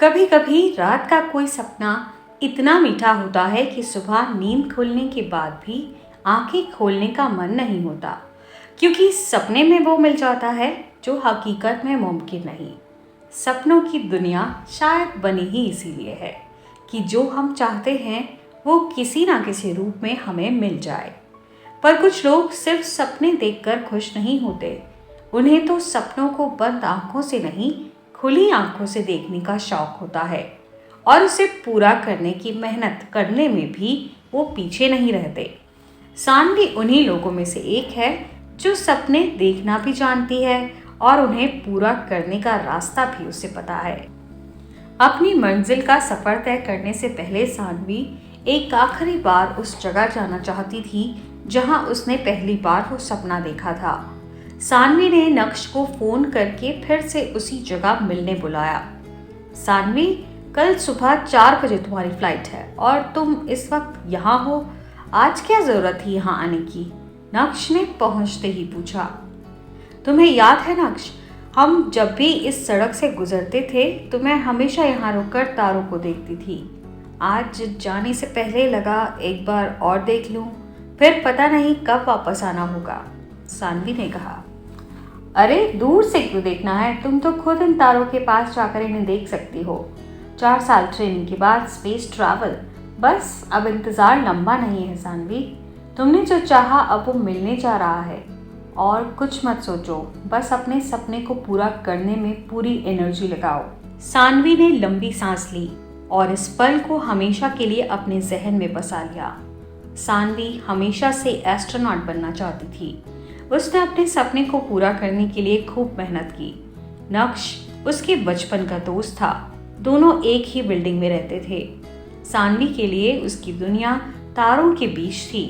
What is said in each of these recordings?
कभी कभी रात का कोई सपना इतना मीठा होता है कि सुबह नींद खुलने के बाद भी आंखें खोलने का मन नहीं होता, क्योंकि सपने में वो मिल जाता है जो हकीकत में मुमकिन नहीं। सपनों की दुनिया शायद बनी ही इसीलिए है कि जो हम चाहते हैं वो किसी ना किसी रूप में हमें मिल जाए। पर कुछ लोग सिर्फ सपने देखकर खुश नहीं होते, उन्हें तो सपनों को बंद आंखों से नहीं, खुली आंखों से देखने का शौक होता है और उसे पूरा करने की मेहनत करने में भी वो पीछे नहीं रहते। सानवी उन्हीं लोगों में से एक है जो सपने देखना भी जानती है और उन्हें पूरा करने का रास्ता भी उसे पता है। अपनी मंजिल का सफर तय करने से पहले सानवी एक आखिरी बार उस जगह जाना चाहती थी जहां उसने पहली बार वो सपना देखा था। सानवी ने नक्श को फोन करके फिर से उसी जगह मिलने बुलाया। सानवी, कल सुबह 4 बजे तुम्हारी फ्लाइट है और तुम इस वक्त यहाँ हो। आज क्या जरूरत थी यहाँ आने की? नक्श ने पहुंचते ही पूछा। तुम्हें याद है नक्श, हम जब भी इस सड़क से गुजरते थे तो मैं हमेशा यहाँ रुककर तारों को देखती थी। आज जाने से पहले लगा एक बार और देख लूं, फिर पता नहीं कब वापस आना होगा, सानवी ने कहा। अरे दूर से क्यों देखना है, तुम तो खुद इन तारों के पास जाकर इन्हें देख सकती हो। 4 साल ट्रेनिंग के बाद स्पेस ट्रैवल, बस अब इंतज़ार लंबा नहीं है सानवी। तुमने जो चाहा अब वो मिलने जा रहा है। और कुछ मत सोचो, बस अपने सपने को पूरा करने में पूरी एनर्जी लगाओ। सानवी ने लंबी सांस ली और इस पल को हमेशा के लिए अपने जहन में बसा लिया। सानवी हमेशा से एस्ट्रोनॉट बनना चाहती थी। उसने अपने सपने को पूरा करने के लिए खूब मेहनत की। नक्श उसके बचपन का दोस्त था, दोनों एक ही बिल्डिंग में रहते थे। सानवी के लिए उसकी दुनिया तारों के बीच थी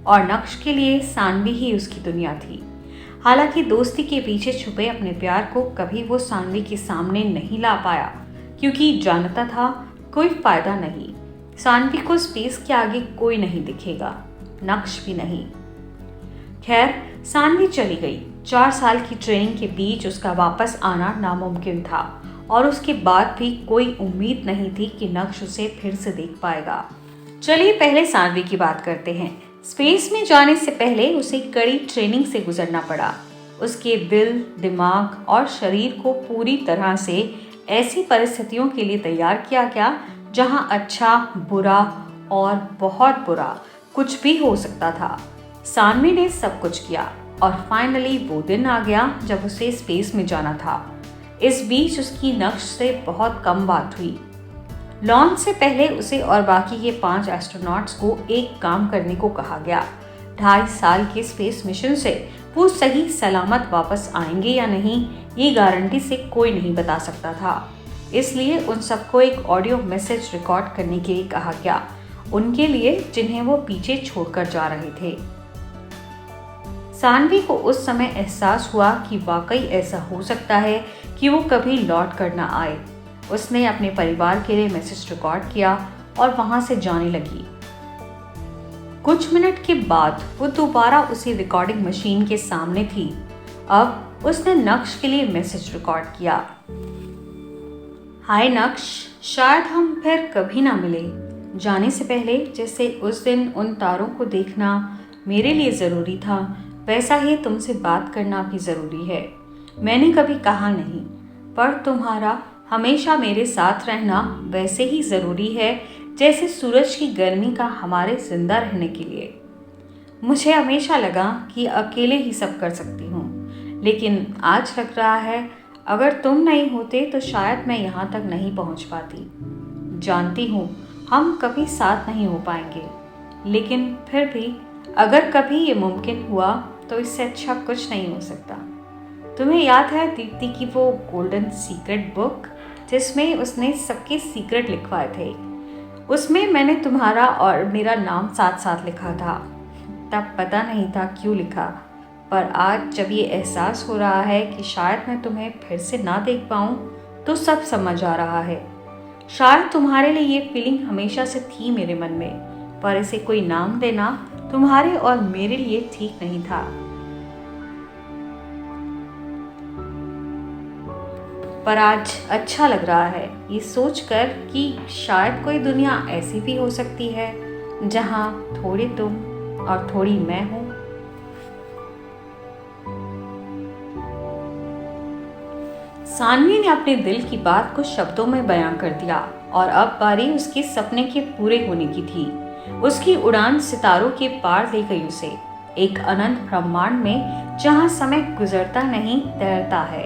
और नक्श के लिए सानवी ही उसकी दुनिया थी। हालांकि दोस्ती के पीछे छुपे अपने प्यार को कभी वो सानवी के सामने नहीं ला पाया, क्योंकि जानता था कोई फायदा नहीं। सानवी को स्पेस के आगे कोई नहीं दिखेगा, नक्श भी नहीं। खैर, सानवी चली गई। 4 साल की ट्रेनिंग के बीच उसका वापस आना नामुमकिन था और उसके बाद भी कोई उम्मीद नहीं थी कि नक्श उसे फिर से देख पाएगा। चलिए पहले सानवी की बात करते हैं। स्पेस में जाने से पहले उसे कड़ी ट्रेनिंग से गुजरना पड़ा। उसके दिल, दिमाग और शरीर को पूरी तरह से ऐसी परिस्थितियों के लिए तैयार किया गया जहां अच्छा, बुरा और बहुत बुरा कुछ भी हो सकता था। सानवी ने सब कुछ किया और फाइनली वो दिन आ गया जब उसे स्पेस में जाना था। इस बीच उसकी नक्श से बहुत कम बात हुई। लॉन्च से पहले उसे और बाकी के 5 एस्ट्रोनॉट्स को एक काम करने को कहा गया। 2.5 साल के स्पेस मिशन से वो सही सलामत वापस आएंगे या नहीं, ये गारंटी से कोई नहीं बता सकता था। इसलिए उन सबको एक ऑडियो मैसेज रिकॉर्ड करने के लिए कहा गया, उनके लिए जिन्हें वो पीछे छोड़कर जा रहे थे। सानवी को उस समय एहसास हुआ कि वाकई ऐसा हो सकता है कि वो कभी लौट कर ना आए। उसने अपने परिवार के लिए मैसेज रिकॉर्ड किया और वहां से जाने लगी। कुछ मिनट के बाद वो दोबारा उसी रिकॉर्डिंग मशीन के सामने थी। अब उसने नक्श के लिए मैसेज रिकॉर्ड किया। हाय नक्श, शायद हम फिर कभी ना मिले। जाने से पहले जैसे उस दिन उन तारों को देखना मेरे लिए ज़रूरी था, वैसा ही तुमसे बात करना भी ज़रूरी है। मैंने कभी कहा नहीं, पर तुम्हारा हमेशा मेरे साथ रहना वैसे ही ज़रूरी है जैसे सूरज की गर्मी का हमारे जिंदा रहने के लिए। मुझे हमेशा लगा कि अकेले ही सब कर सकती हूँ, लेकिन आज लग रहा है अगर तुम नहीं होते तो शायद मैं यहाँ तक नहीं पहुँच पाती। जानती हूँ हम कभी साथ नहीं हो पाएंगे, लेकिन फिर भी अगर कभी ये मुमकिन हुआ तो इससे अच्छा कुछ नहीं हो सकता। तुम्हें याद है दीप्ति की वो गोल्डन सीक्रेट बुक जिसमें उसने सबके सीक्रेट लिखवाए थे? उसमें मैंने तुम्हारा और मेरा नाम साथ साथ लिखा था। तब पता नहीं था क्यों लिखा, पर आज जब ये एहसास हो रहा है कि शायद मैं तुम्हें फिर से ना देख पाऊँ तो सब समझ आ रहा है। शायद तुम्हारे लिए ये फीलिंग हमेशा से थी मेरे मन में, पर इसे कोई नाम देना तुम्हारे और मेरे लिए ठीक नहीं था। पर आज अच्छा लग रहा है ये सोचकर कि शायद कोई दुनिया ऐसी भी हो सकती है जहाँ थोड़ी तुम और थोड़ी मैं हूँ। सानवी ने अपने दिल की बात को शब्दों में बयां कर दिया और अब बारी उसके सपने के पूरे होने की थी। उसकी उड़ान सितारों के पार ले गई उसे एक अनंत ब्रह्मांड में, जहां समय गुजरता नहीं तैरता है,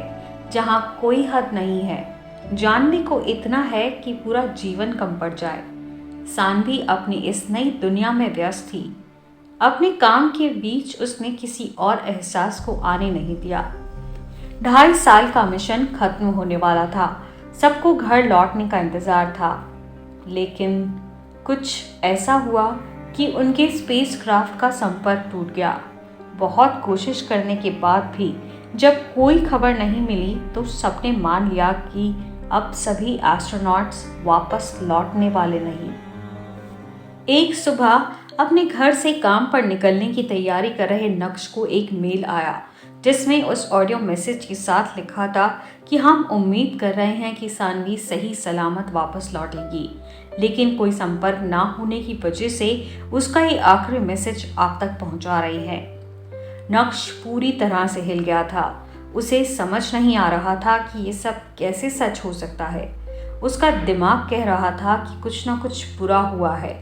जहां कोई हद नहीं है। जानने को इतना है कि पूरा जीवन कम पड़ जाए। सानवी अपनी इस नई दुनिया में व्यस्त थी। अपने काम के बीच उसने किसी और एहसास को आने नहीं दिया। 2.5 साल का मिशन खत्म होने वाला था। सबको घर लौटने का इंतजार था, लेकिन कुछ ऐसा हुआ कि उनके स्पेसक्राफ्ट का संपर्क टूट गया। बहुत कोशिश करने के बाद भी जब कोई खबर नहीं मिली तो सबने मान लिया कि अब सभी एस्ट्रोनॉट्स वापस लौटने वाले नहीं। एक सुबह अपने घर से काम पर निकलने की तैयारी कर रहे नक्श को एक मेल आया, जिसमें उस ऑडियो मैसेज के साथ लिखा था कि हम उम्मीद कर रहे हैं कि सानवी सही सलामत वापस लौटेगी, लेकिन कोई संपर्क ना होने की वजह से उसका ये आखिरी मैसेज आप तक पहुंचा रही है। नक्श पूरी तरह से हिल गया था। उसे समझ नहीं आ रहा था कि ये सब कैसे सच हो सकता है। उसका दिमाग कह रहा था कि कुछ ना कुछ बुरा हुआ है,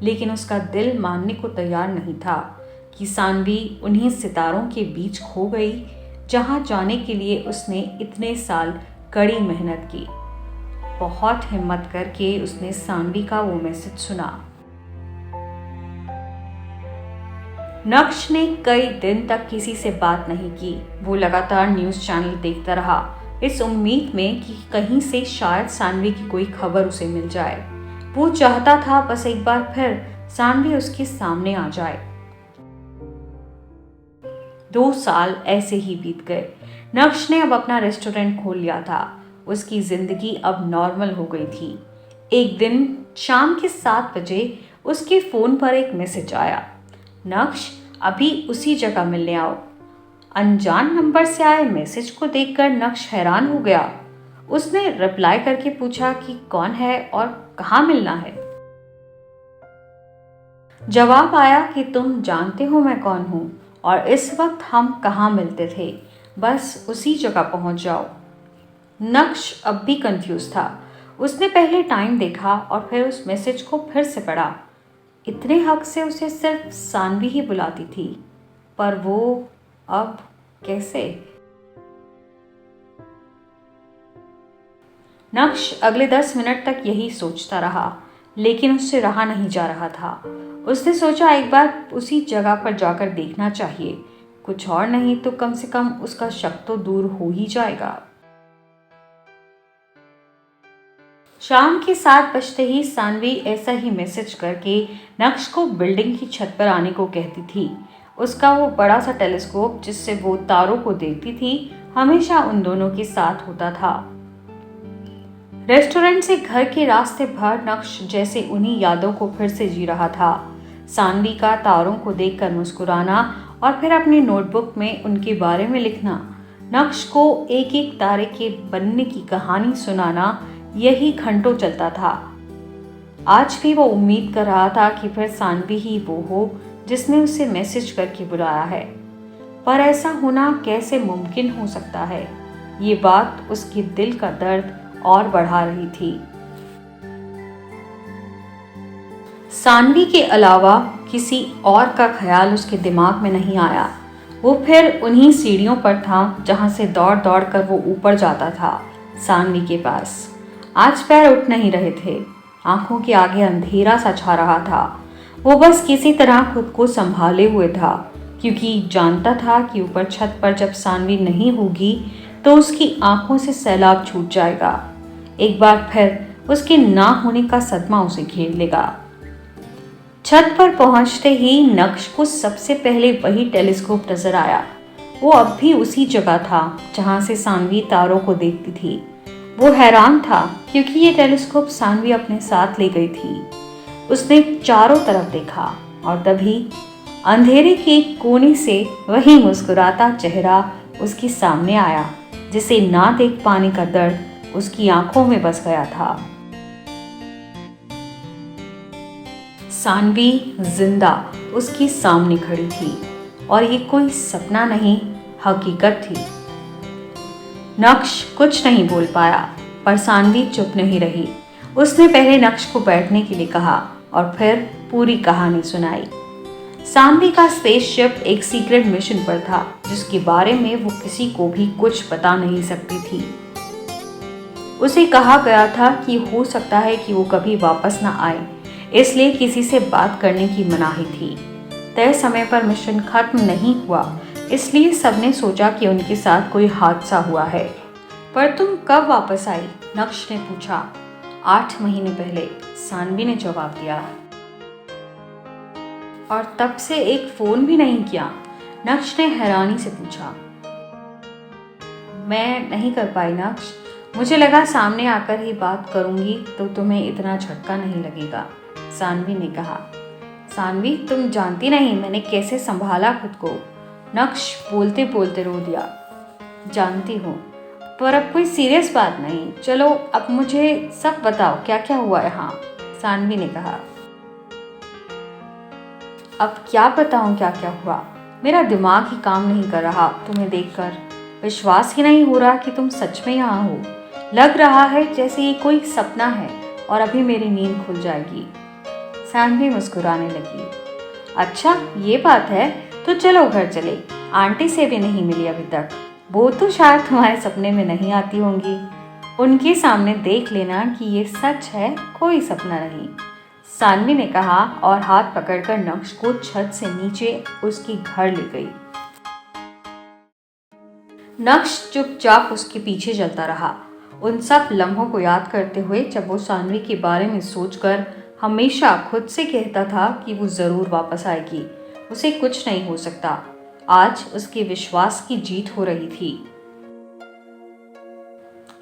लेकिन उसका दिल मानने को तैयार नहीं था कि सानवी उन्हीं सितारों के बीच खो गई जहां जाने के लिए उसने इतने साल कड़ी मेहनत की। बहुत हिम्मत करके उसने सानवी का वो मैसेज सुना। नक्श ने कई दिन तक किसी से बात नहीं की। वो लगातार न्यूज़ चैनल देखता रहा, इस उम्मीद में कि कहीं से शायद सानवी की कोई खबर उसे मिल जाए। वो चाहता था बस एक बार फिर सानवी उसके सामने आ जाए। 2 साल ऐसे ही बीत गए। नक्श ने अब अपना रेस्टोरेंट खोल लिया था। उसकी जिंदगी अब नॉर्मल हो गई थी। एक दिन शाम के 7 बजे उसके फोन पर एक मैसेज आया, नक्श अभी उसी जगह मिलने आओ। अनजान नंबर से आए मैसेज को देखकर नक्श हैरान हो गया। उसने रिप्लाई करके पूछा कि कौन है और कहाँ मिलना है। जवाब आया कि तुम जानते हो मैं कौन हूँ और इस वक्त हम कहाँ मिलते थे, बस उसी जगह पहुँच जाओ। नक्श अब भी कंफ्यूज था। उसने पहले टाइम देखा और फिर उस मैसेज को फिर से पढ़ा। इतने हक से उसे सिर्फ सानवी ही बुलाती थी, पर वो अब कैसे? नक्श अगले 10 मिनट तक यही सोचता रहा, लेकिन उससे रहा नहीं जा रहा था। उसने सोचा एक बार उसी जगह पर जाकर देखना चाहिए। कुछ और नहीं तो कम से कम उसका शक तो दूर हो ही जाएगा। शाम के 7 बजते ही सानवी ऐसा ही मैसेज करके नक्श को बिल्डिंग की छत पर आने को कहती थी। उसका वो बड़ा सा टेलीस्कोप जिससे वो तारों को देखती थी, हमेशा उन दोनों के साथ होता था। रेस्टोरेंट से घर के रास्ते भर नक्श जैसे उन्हीं यादों को फिर से जी रहा था। सानवी का तारों को देखकर मुस्कुराना और फिर अपनी नोटबुक में उनके बारे में लिखना, नक्श को एक एक तारे के बनने की कहानी सुनाना, यही घंटों चलता था। आज भी वो उम्मीद कर रहा था कि फिर सानवी ही वो हो जिसने उसे मैसेज करके बुलाया है, पर ऐसा होना कैसे मुमकिन हो सकता है? ये बात उसके दिल का दर्द और बढ़ा रही थी। सानवी के अलावा किसी और का ख्याल उसके दिमाग में नहीं आया। वो फिर उन्हीं सीढ़ियों पर था जहां से दौड़ दौड़ कर वो ऊपर जाता था, सानवी के पास। आज पैर उठ नहीं रहे थे। आंखों के आगे अंधेरा सा छा रहा था। वो बस किसी तरह खुद को संभाले हुए था, क्योंकि जानता था कि ऊपर छत पर जब सानवी नहीं होगी तो उसकी आंखों से सैलाब छूट जाएगा। एक बार फिर उसके ना होने का सदमा उसे घेर लेगा। छत पर पहुंचते ही नक्श को सबसे पहले वही टेलीस्कोप नजर आया। वो अब भी उसी जगह था जहां से सानवी तारों को देखती थी। वो हैरान था क्योंकि ये टेलीस्कोप सानवी अपने साथ ले गई थी। उसने चारों तरफ देखा और तभी अंधेरे के एक कोने से वही मुस्कुराता चेहरा उसके सामने आया। जिसे ना देख पाने का दर्द उसकी आंखों में बस गया था। सानवी जिंदा उसके सामने खड़ी थी और ये कोई सपना नहीं, हकीकत थी। नक्श कुछ नहीं बोल पाया, पर सानवी चुप नहीं रही। उसने पहले नक्श को बैठने के लिए कहा और फिर पूरी कहानी सुनाई। सानवी का स्पेसशिप एक सीक्रेट मिशन पर था, जिसके बारे में वो किसी को भी कुछ बता नहीं सकती थी। उसे कहा गया था कि हो सकता है कि वो कभी वापस न आए, इसलिए किसी से बात करने की मनाही थी। तय समय पर मिशन खत्म नहीं हुआ, इसलिए सबने सोचा कि उनके साथ कोई हादसा हुआ है। पर तुम कब वापस आई? नक्श ने पूछा। 8 महीने पहले, सानवी ने जवाब दिया। और तब से एक फोन भी नहीं किया? नक्श ने हैरानी से पूछा। मैं नहीं कर पाई नक्श, मुझे लगा सामने आकर ही बात करूंगी तो तुम्हें इतना झटका नहीं लगेगा, सानवी ने कहा। सानवी, तुम जानती नहीं मैंने कैसे संभाला खुद को, नक्श बोलते बोलते रो दिया। जानती हूँ, पर अब कोई सीरियस बात नहीं। चलो अब मुझे सब बताओ क्या क्या हुआ यहाँ, सानवी ने कहा। अब क्या बताऊँ क्या क्या हुआ? मेरा दिमाग ही काम नहीं कर रहा तुम्हें देखकर। विश्वास ही नहीं हो रहा कि तुम सच में यहाँ हो। लग रहा है जैसे ये कोई सपना है और अभी मेरी नींद खुल जाएगी। सानवी मुस्कुराने लगी। अच्छा ये बात है, तो चलो घर चले। आंटी से भी नहीं मिली अभी तक, वो तो शायद तुम्हारे सपने में नहीं आती होंगी। उनके सामने देख लेना कि ये सच है, कोई सपना नहीं, सानवी ने कहा और हाथ पकड़कर नक्श को छत से नीचे उसके घर ले गई। नक्श चुपचाप उसके पीछे चलता रहा, उन सब लम्हों को याद करते हुए जब वो सानवी के बारे में सोचकर हमेशा खुद से कहता था कि वो जरूर वापस आएगी, उसे कुछ नहीं हो सकता। आज उसके विश्वास की जीत हो रही थी।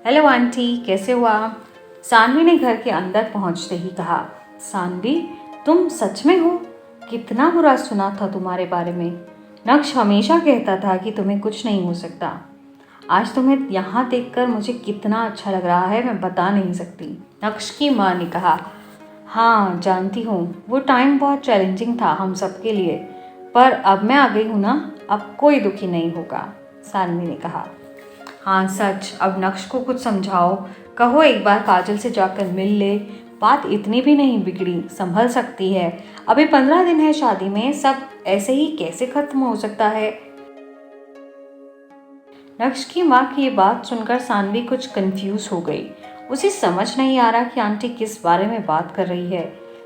हेलो आंटी, कैसे हो आप? सानवी ने घर के अंदर पहुंचते ही कहा। सानवी, तुम सच में हो? कितना बुरा सुना था तुम्हारे बारे में। नक्श हमेशा कहता था कि तुम्हें कुछ नहीं हो सकता। आज तुम्हें यहाँ देखकर मुझे कितना अच्छा लग रहा है, मैं बता नहीं सकती, नक्श की माँ ने कहा। हाँ जानती हूँ, वो टाइम बहुत चैलेंजिंग था हम सबके लिए, पर अब मैं आ गई हूँ ना, अब कोई दुखी नहीं होगा, सानवी ने कहा। हाँ सच, अब नक्श को कुछ समझाओ, कहो एक बार काजल से जाकर मिल ले, बात इतनी भी नहीं बिगड़ी, संभल सकती है। अभी 15 दिन है शादी में, सब ऐसे ही कैसे खत्म हो सकता है। नक्श की माँ की ये बात सुनकर सानवी कुछ कंफ्यूज हो गई। उसे समझ नहीं आ रहा कि आंटी किस बारे में बात कर रही है।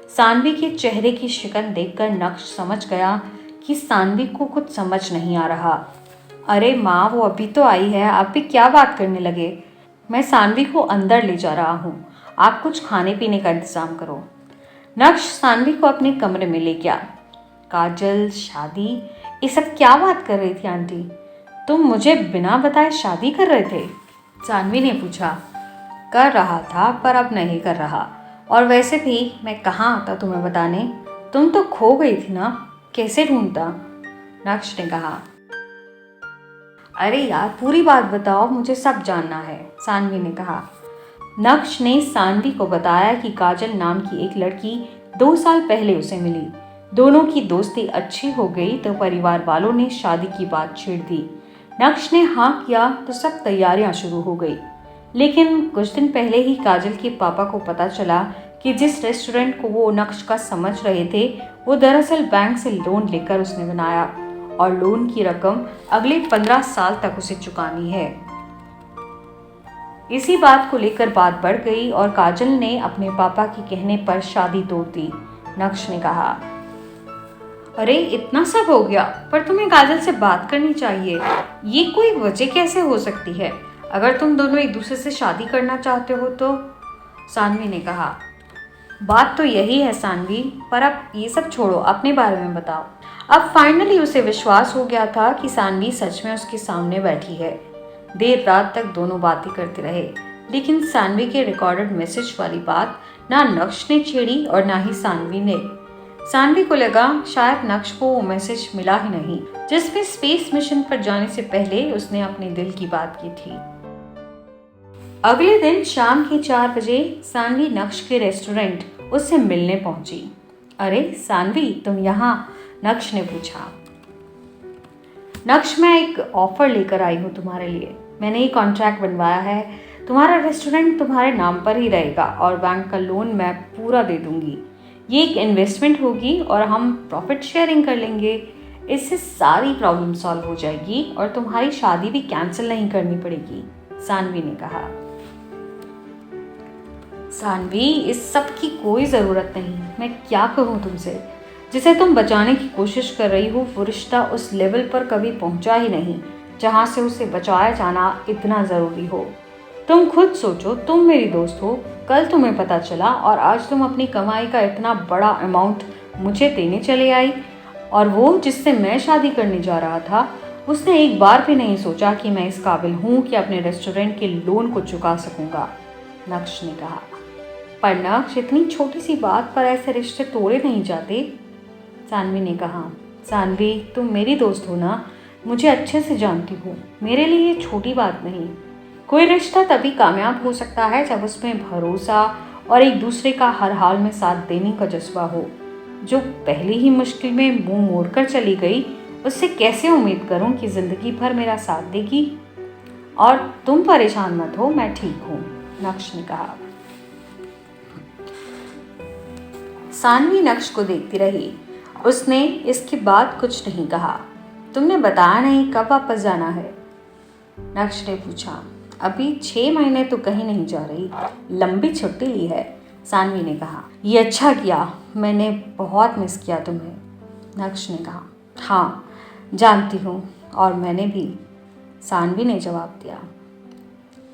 सानवी के चेहरे की शिकन देखकर नक्श समझ गया कि सानवी को कुछ समझ नहीं आ रहा। अरे माँ, वो अभी तो आई है, आप भी क्या बात करने लगे? मैं सानवी को अंदर ले जा रहा हूँ, आप कुछ खाने पीने का इंतजाम करो। नक्श सानवी को अपने कमरे में ले गया। काजल, शादी, ये सब क्या बात कर रही थी आंटी? तुम मुझे बिना बताए शादी कर रहे थे? सानवी ने पूछा। कर रहा था, पर अब नहीं कर रहा, और वैसे भी मैं कहाँ आता तुम्हें बताने, तुम तो खो गई थी ना, कैसे ढूंढता, नक्श ने कहा। अरे यार पूरी बात बताओ, मुझे सब जानना है, सानवी ने कहा। नक्श ने सानवी को बताया कि काजल नाम की एक लड़की 2 साल पहले उसे मिली। दोनों की दोस्ती अच्छी हो गई तो परिवार वालों ने शादी की बात छेड़ दी। नक्श ने हाँ किया तो सब तैयारियां शुरू हो गई। लेकिन कुछ दिन पहले ही काजल के पापा को पता चला कि जिस रेस्टोरेंट को वो नक्श का समझ रहे थे, वो दरअसल बैंक से लोन लेकर उसने बनाया, और लोन की रकम अगले 15 साल तक उसे चुकानी है। इसी बात को लेकर बात बढ़ गई और काजल ने अपने पापा के कहने पर शादी तोड़ दी, नक्श ने कहा। अरे इतना सब हो गया, पर तुम्हें काजल से बात करनी चाहिए, ये कोई वजह कैसे हो सकती है? अगर तुम दोनों एक दूसरे से शादी करना चाहते हो तो, सानवी ने कहा। बात तो यही है सानवी, पर अब ये सब छोड़ो, अपने बारे में बताओ। अब फाइनली उसे विश्वास हो गया था कि सानवी सच में उसके सामने बैठी है। देर रात तक दोनों बातें करते रहे, लेकिन सानवी के रिकॉर्डेड मैसेज वाली बात ना नक्श ने छेड़ी और ना ही सानवी ने। सानवी को लगा शायद नक्श को वो मैसेज मिला ही नहीं जिसमें स्पेस मिशन पर जाने से पहले उसने अपने दिल की बात की थी। अगले दिन शाम के 4 बजे सानवी नक्श के रेस्टोरेंट उससे मिलने पहुंची। अरे सानवी, तुम यहाँ? नक्श ने पूछा। नक्श, मैं एक ऑफर लेकर आई हूँ तुम्हारे लिए। मैंने ये कॉन्ट्रैक्ट बनवाया है। तुम्हारा रेस्टोरेंट तुम्हारे नाम पर ही रहेगा और बैंक का लोन मैं पूरा दे दूंगी। ये एक इन्वेस्टमेंट होगी और हम प्रॉफिट शेयरिंग कर लेंगे। इससे सारी प्रॉब्लम सॉल्व हो जाएगी और तुम्हारी शादी भी कैंसिल नहीं करनी पड़ेगी, सानवी ने कहा। सानवी, इस सब की कोई ज़रूरत नहीं। मैं क्या कहूँ तुमसे? जिसे तुम बचाने की कोशिश कर रही हो वो रिश्ता उस लेवल पर कभी पहुंचा ही नहीं जहां से उसे बचाया जाना इतना ज़रूरी हो। तुम खुद सोचो, तुम मेरी दोस्त हो। कल तुम्हें पता चला और आज तुम अपनी कमाई का इतना बड़ा अमाउंट मुझे देने चले आई, और वो जिससे मैं शादी करने जा रहा था उसने एक बार भी नहीं सोचा कि मैं इस काबिल हूँ कि अपने रेस्टोरेंट के लोन को चुका सकूंगा, नक्श ने कहा। पर नक्श, इतनी छोटी सी बात पर ऐसे रिश्ते तोड़े नहीं जाते, सानवी ने कहा। सानवी, तुम मेरी दोस्त हो ना, मुझे अच्छे से जानती हो। मेरे लिए ये छोटी बात नहीं। कोई रिश्ता तभी कामयाब हो सकता है जब उसमें भरोसा और एक दूसरे का हर हाल में साथ देने का जज्बा हो। जो पहली ही मुश्किल में मुंह मोड़कर चली गई, उससे कैसे उम्मीद करूं कि जिंदगी भर मेरा साथ देगी? और तुम परेशान मत हो, मैं ठीक हूँ, नक्श ने कहा। सानवी नक्श को देखती रही। उसने इसके बाद कुछ नहीं कहा। तुमने बताया नहीं कब वापस जाना है? नक्श ने पूछा। अभी 6 महीने तो कहीं नहीं जा रही, लंबी छुट्टी ली है, सानवी ने कहा। ये अच्छा किया, मैंने बहुत मिस किया तुम्हें, नक्श ने कहा। हाँ जानती हूँ, और मैंने भी, सानवी ने जवाब दिया।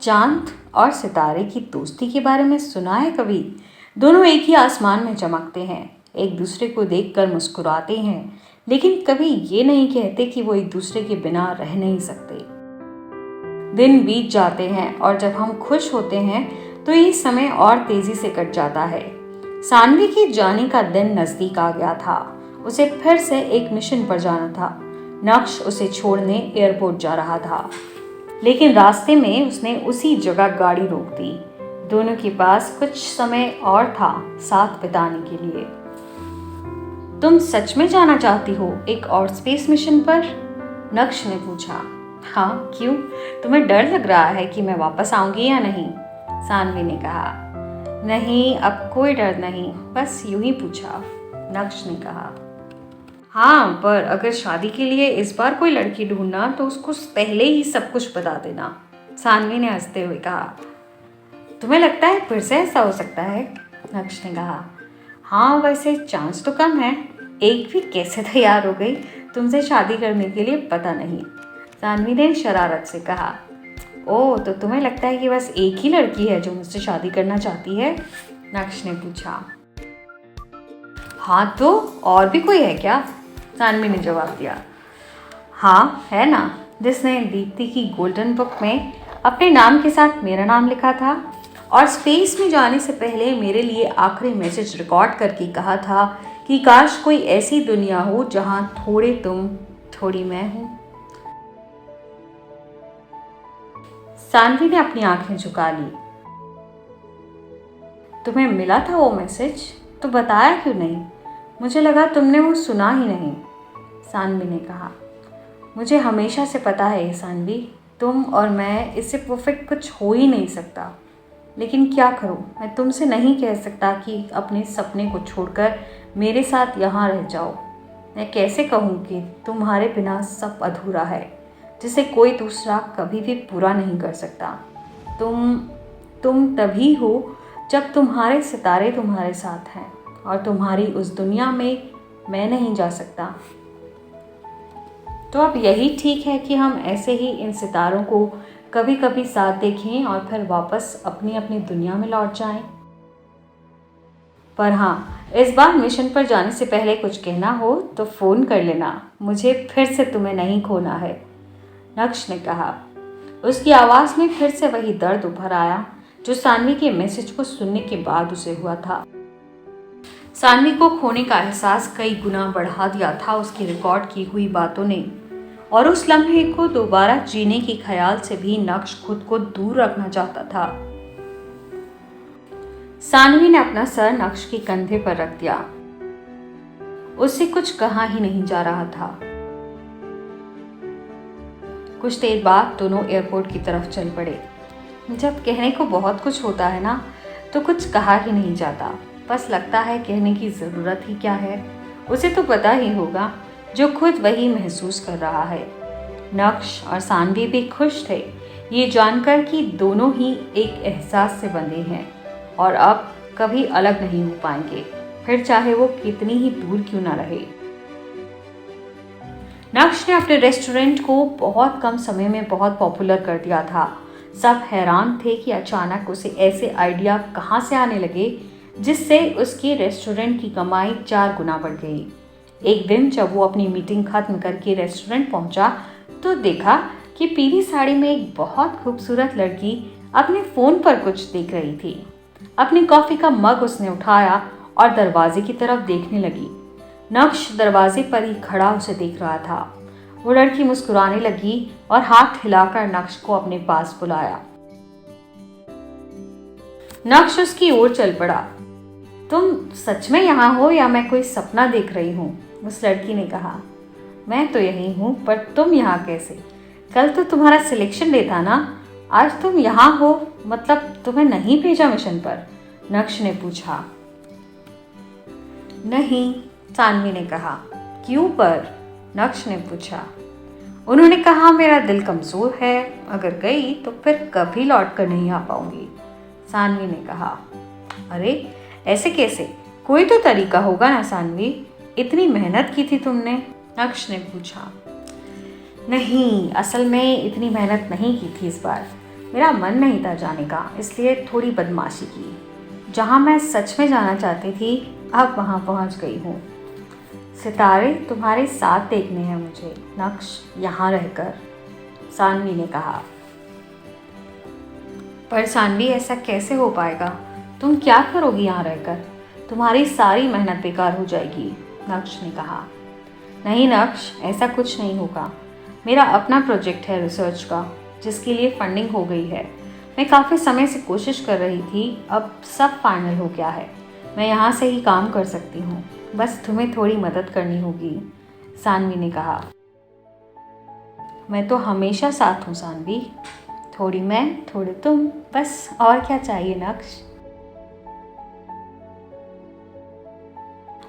चांद और सितारे की दोस्ती के बारे में सुना है कभी? दोनों एक ही आसमान में चमकते हैं, एक दूसरे को देखकर मुस्कुराते हैं, लेकिन कभी ये नहीं कहते कि वो एक दूसरे के बिना रह नहीं सकते। दिन बीत जाते हैं और जब हम खुश होते हैं तो ये समय और तेजी से कट जाता है। सानवी के जाने का दिन नजदीक आ गया था। उसे फिर से एक मिशन पर जाना था। नक्श उसे छोड़ने एयरपोर्ट जा रहा था, लेकिन रास्ते में उसने उसी जगह गाड़ी रोक दी। दोनों के पास कुछ समय और था साथ बिताने के लिए। तुम सच में जाना चाहती हो एक और स्पेस मिशन पर? नक्श ने पूछा। हाँ, क्यों? तुम्हें डर लग रहा है कि मैं वापस आऊंगी या नहीं? सानवी ने कहा। नहीं, अब कोई डर नहीं, बस यूं ही पूछा, नक्श ने कहा। हाँ, पर अगर शादी के लिए इस बार कोई लड़की ढूंढना तो उसको पहले ही सब कुछ बता देना, सानवी ने हंसते हुए कहा। तुम्हें लगता है फिर से ऐसा हो सकता है? नक्श ने कहा। हाँ, वैसे चांस तो कम है। एक भी कैसे तैयार हो गई तुमसे शादी करने के लिए पता नहीं, सानवी ने शरारत से कहा। ओह, तो तुम्हें लगता है कि बस एक ही लड़की है जो मुझसे शादी करना चाहती है? नक्श ने पूछा। हाँ, तो और भी कोई है क्या? सानवी ने जवाब दिया। हाँ, है ना, जिसने दीप्ति की गोल्डन बुक में अपने नाम के साथ मेरा नाम लिखा था और स्पेस में जाने से पहले मेरे लिए आखिरी मैसेज रिकॉर्ड करके कहा था कि काश कोई ऐसी दुनिया हो जहां थोड़े तुम थोड़ी मैं हूं। सानवी ने अपनी आंखें झुका ली। तुम्हें मिला था वो मैसेज? तो बताया क्यों नहीं? मुझे लगा तुमने वो सुना ही नहीं, सानवी ने कहा। मुझे हमेशा से पता है सानवी, तुम और मैं, इससे परफेक्ट कुछ हो ही नहीं सकता। लेकिन क्या करूं, मैं तुमसे नहीं कह सकता कि अपने सपने को छोड़कर मेरे साथ यहाँ रह जाओ। मैं कैसे कहूँ कि तुम्हारे बिना सब अधूरा है, जिसे कोई दूसरा कभी भी पूरा नहीं कर सकता। तुम तभी हो जब तुम्हारे सितारे तुम्हारे साथ हैं और तुम्हारी उस दुनिया में मैं नहीं जा सकता। तो अब यही ठीक है कि हम ऐसे ही इन सितारों को कभी कभी साथ देखें और फिर वापस अपनी अपनी दुनिया में लौट जाएं। पर हाँ, इस बार मिशन पर जाने से पहले कुछ कहना हो तो फ़ोन कर लेना, मुझे फिर से तुम्हें नहीं खोना है, नक्श ने कहा। उसकी आवाज़ में फिर से वही दर्द उभर आया जो सानवी के मैसेज को सुनने के बाद उसे हुआ था। सानवी को खोने का एहसास कई गुना बढ़ा दिया था उसकी रिकॉर्ड की हुई बातों ने। और उस लम्हे को दोबारा जीने के ख्याल से भी नक्श खुद को दूर रखना चाहता था। सानवी ने अपना सर नक्श के कंधे पर रख दिया। उससे कुछ कहा ही नहीं जा रहा था। कुछ देर बाद दोनों एयरपोर्ट की तरफ चल पड़े। जब कहने को बहुत कुछ होता है ना, तो कुछ कहा ही नहीं जाता। बस लगता है कहने की ज़रूरत ही क्या है, उसे तो पता ही होगा, जो खुद वही महसूस कर रहा है। नक्श और सानवी भी खुश थे ये जानकर कि दोनों ही एक एहसास से बंधे हैं और अब कभी अलग नहीं हो पाएंगे, फिर चाहे वो कितनी ही दूर क्यों ना रहे। नक्श ने अपने रेस्टोरेंट को बहुत कम समय में बहुत पॉपुलर कर दिया था। सब हैरान थे कि अचानक उसे ऐसे आइडिया कहाँ से आने लगे जिससे उसके रेस्टोरेंट की कमाई 4 गुना बढ़ गई। एक दिन जब वो अपनी मीटिंग खत्म करके रेस्टोरेंट पहुंचा तो देखा कि पीली साड़ी में एक बहुत खूबसूरत लड़की अपने फ़ोन पर कुछ देख रही थी। अपनी कॉफ़ी का मग उसने उठाया और दरवाजे की तरफ देखने लगी। नक्श दरवाजे पर ही खड़ा उसे देख रहा था। वो लड़की मुस्कुराने लगी और हाथ हिलाकर नक्श को अपने पास बुलाया। नक्श उसकी ओर चल पड़ा। तुम सच में यहाँ हो या मैं कोई सपना देख रही हूँ? उस लड़की ने कहा। मैं तो यही हूँ, पर तुम यहाँ कैसे? कल तो तुम्हारा सिलेक्शन डे था ना, आज तुम यहाँ हो, मतलब तुम्हें नहीं भेजा मिशन पर? नक्श ने पूछा। नहीं, सानवी ने कहा। क्यों पर? नक्श ने पूछा। उन्होंने कहा मेरा दिल कमज़ोर है, अगर गई तो फिर कभी लौट कर नहीं आ पाऊंगी। सानवी ने कहा। अरे ऐसे कैसे? कोई तो तरीका होगा ना सानवी, इतनी मेहनत की थी तुमने? नक्श ने पूछा। नहीं, असल में इतनी मेहनत नहीं की थी इस बार। मेरा मन नहीं था जाने का, इसलिए थोड़ी बदमाशी की। जहाँ मैं सच में जाना चाहती थी अब वहाँ पहुँच गई हूँ। सितारे तुम्हारे साथ देखने हैं मुझे नक्श, यहाँ रहकर, सानवी ने कहा। पर सानवी ऐसा कैसे हो पाएगा? तुम क्या करोगी यहाँ रहकर? तुम्हारी सारी मेहनत बेकार हो जाएगी, नक्श ने कहा। नहीं नक्श, ऐसा कुछ नहीं होगा। मेरा अपना प्रोजेक्ट है रिसर्च का, जिसके लिए फंडिंग हो गई है। मैं काफ़ी समय से कोशिश कर रही थी, अब सब फाइनल हो गया है। मैं यहाँ से ही काम कर सकती हूँ, बस तुम्हें थोड़ी मदद करनी होगी, सानवी ने कहा। मैं तो हमेशा साथ हूँ सानवी, थोड़ी मैं थोड़ी तुम, बस और क्या चाहिए नक्श।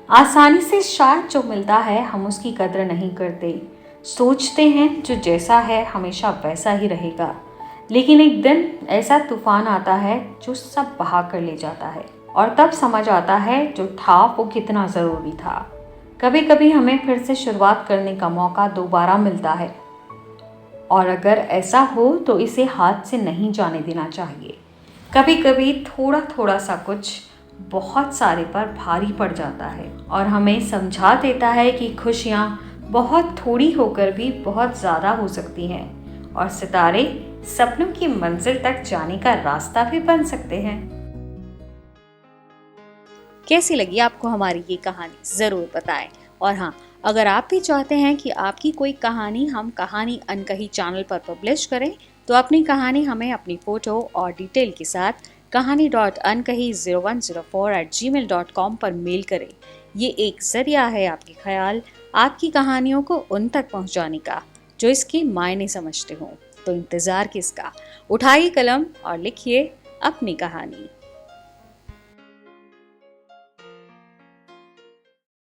आसानी से शायद जो मिलता है हम उसकी कदर नहीं करते, सोचते हैं जो जैसा है हमेशा वैसा ही रहेगा, लेकिन एक दिन ऐसा तूफान आता है जो सब बहा कर ले जाता है और तब समझ आता है जो था वो कितना ज़रूरी था। कभी कभी हमें फिर से शुरुआत करने का मौका दोबारा मिलता है और अगर ऐसा हो तो इसे हाथ से नहीं जाने देना चाहिए। कभी कभी थोड़ा थोड़ा सा कुछ बहुत सारे पर भारी पड़ जाता है और हमें समझा देता है कि खुशियाँ बहुत थोड़ी होकर भी बहुत ज़्यादा हो सकती हैं और सितारे सपनों की मंजिल तक जाने का रास्ता भी बन सकते हैं। कैसी लगी आपको हमारी ये कहानी, ज़रूर बताएं। और हाँ, अगर आप भी चाहते हैं कि आपकी कोई कहानी हम कहानी अनकही चैनल पर पब्लिश करें, तो अपनी कहानी हमें अपनी फ़ोटो और डिटेल के साथ kahani.ankahi0104@gmail.com पर मेल करें। ये एक जरिया है आपके ख्याल, आपकी कहानियों को उन तक पहुंचाने का जो इसके मायने समझते हों। तो इंतज़ार किसका, उठाइए कलम और लिखिए अपनी कहानी।